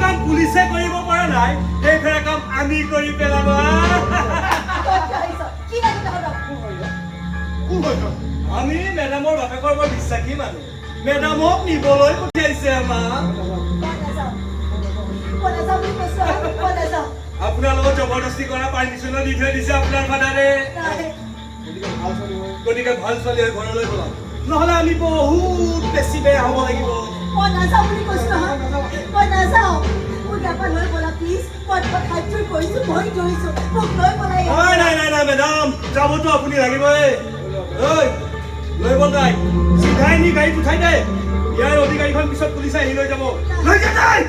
কাম পুলিচে কৰিব পৰা নাই এইফালে কাম আমি কৰি পেলাব আমি মেডামৰ বাপেকৰ বৰ বিশ্বাসী মানুহ মেডামক নিবলৈ পঠিয়াইছে আমাক আপোনাৰ লগত জবৰদস্তি কৰা পাৰ্মিশ্যনো দি থৈ দিছে আপোনাৰ ফাদাৰে গতিকে ভাল ছোৱালী হৈ ঘৰলৈ বলাম নহ'লে আমি বহুত বেছি বেয়া হ'ব লাগিব মই নাযাওঁ বুলি কৈছো নহয় মই নাযাওঁ মোক এবাৰ লৈ বলা প্লিজ মই খাদ্য কৰিছো মই ধৰিছো মোক লৈ বলাই নাই মেডাম যাবতো আপুনি লাগিবই লৈ বল তাই চিধাই নি গাড়ীত উঠাই দে ইয়াৰ অধিকাৰীখন পিছত পুলিচে আহি লৈ যাব লৈ যা তাই